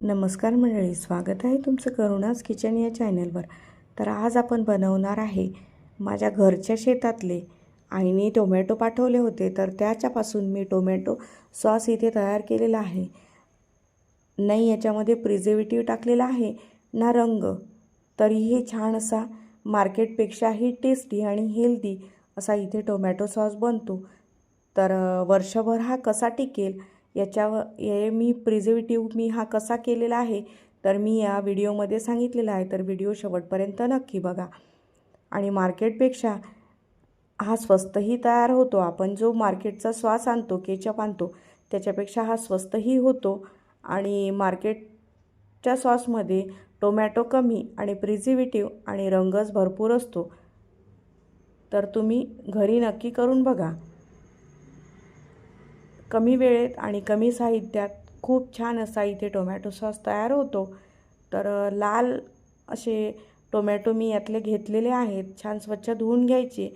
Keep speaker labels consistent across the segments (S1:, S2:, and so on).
S1: नमस्कार मंडळी, स्वागत आहे तुमचं करुणाज किचन या चॅनलवर। तर आज आपण बनवणार आहे माझ्या घरच्या शेतातले आईने टोमॅटो पाठवले होते, तर त्याच्यापासून मी टोमॅटो सॉस इथे तयार केलेला आहे। नाही याच्यामध्ये प्रिझर्वेटिव्ह टाकलेला आहे ना रंग, तरीही छान असा मार्केटपेक्षाही टेस्टी आणि हेल्दी असा इथे टोमॅटो सॉस बनतो। तर वर्षभर हा कसा टिकेल याच्यावर मी प्रिझर्वेटिव्ह मी हा कसा केलेला आहे तर मी या व्हिडिओमध्ये सांगितलेला आहे। तर व्हिडिओ शेवटपर्यंत नक्की बघा। आणि मार्केटपेक्षा हा स्वस्तही तयार होतो। आपण जो मार्केटचा सॉस आणतो, केचप आणतो, त्याच्यापेक्षा हा स्वस्तही होतो। आणि मार्केटच्या सॉसमध्ये टोमॅटो कमी आणि प्रिझर्वेटिव्ह आणि रंगच भरपूर असतो। तर तुम्ही घरी नक्की करून बघा। कमी वेळेत आणि कमी साहित्यात खूप छान असा इथे टोमॅटो सॉस तयार होतो। तर लाल असे टोमॅटो मी यातले घेतलेले आहेत, छान स्वच्छ धुवून घ्यायचे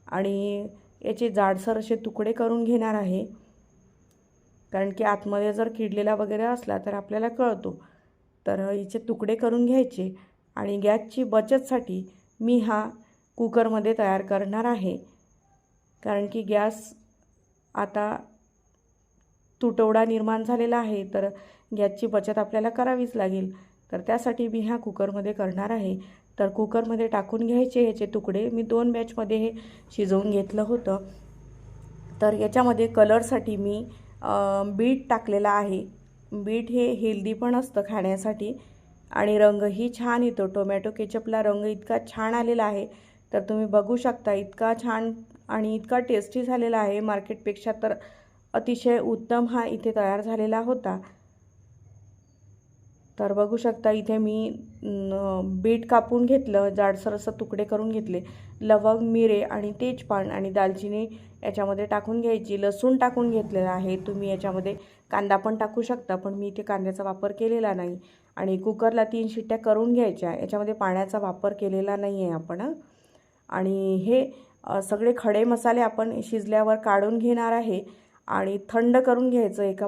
S1: आणि याचे जाडसर असे तुकडे करून घेणार आहे, कारण की आतमध्ये जर किडलेला वगैरे असला तर आपल्याला कळतो। तर याचे तुकडे करून घ्यायचे आणि गॅसची बचतसाठी मी हा कुकरमध्ये तयार करणार आहे, कारण की गॅस आता तुटवडा निर्माण झालेला आहे, तर गॅसची बचत आपल्याला करावीच लागेल। तर त्यासाठी मी हा कुकरमध्ये करणार आहे। तर कुकरमध्ये टाकून घ्यायचे ह्याचे तुकडे। मी 2 बॅचमध्ये हे शिजवून घेतलं होतं। तर याच्यामध्ये कलरसाठी मी बीट टाकलेला आहे। बीट हे हेल्दी पण असतं खाण्यासाठी आणि रंगही छान येतो। टोमॅटो केचपला रंग इतका छान आलेला आहे, तर तुम्ही बघू शकता, इतका छान आणि इतका टेस्टी झालेला आहे। मार्केटपेक्षा तर अतिशय उत्तम हा इथे तयार झालेला होता। तर बघू शकता इथे मी बीट कापून घेतलं, जाडसर असं तुकडे करून घेतले। लवंग, मिरे आणि तेजपान आणि दालचिनी याच्यामध्ये टाकून घ्यायची। लसूण टाकून घेतलेला आहे। तुम्ही याच्यामध्ये कांदा पण टाकू शकता, पण मी इथे कांद्याचा वापर केलेला नाही। आणि कुकरला 3 शिट्ट्या करून घ्यायच्या। याच्यामध्ये पाण्याचा वापर केलेला नाही आहे आपण। आणि हे सगळे खडे मसाले आपण शिजल्यावर काढून घेणार आहे आणि थंड करून घ्यायचं। एका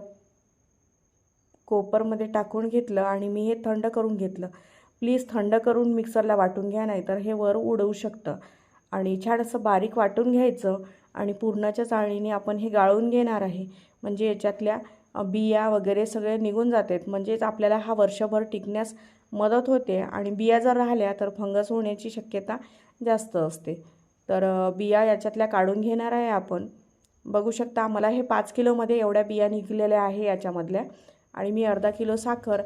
S1: कोपरमध्ये टाकून घेतलं आणि मी हे थंड करून घेतलं। प्लीज थंड करून मिक्सरला वाटून घ्या, नाहीतर हे वर उडवू शकतं। आणि छान असं बारीक वाटून घ्यायचं आणि पुरणाच्या चाळणीने आपण हे गाळून घेणार आहे, म्हणजे याच्यातल्या बिया वगैरे सगळे निघून जातात। म्हणजेच आपल्याला हा वर्षभर टिकण्यास मदत होते आणि बिया जर राहिल्या तर फंगस होण्याची शक्यता जास्त असते। तर बिया याच्यातल्या काढून घेणार आहे आपण। बघू शकता मला हे 5 किलोमध्ये एवढ्या बिया निघलेल्या आहे याच्यामधल्या। आणि मी अर्धा किलो साखर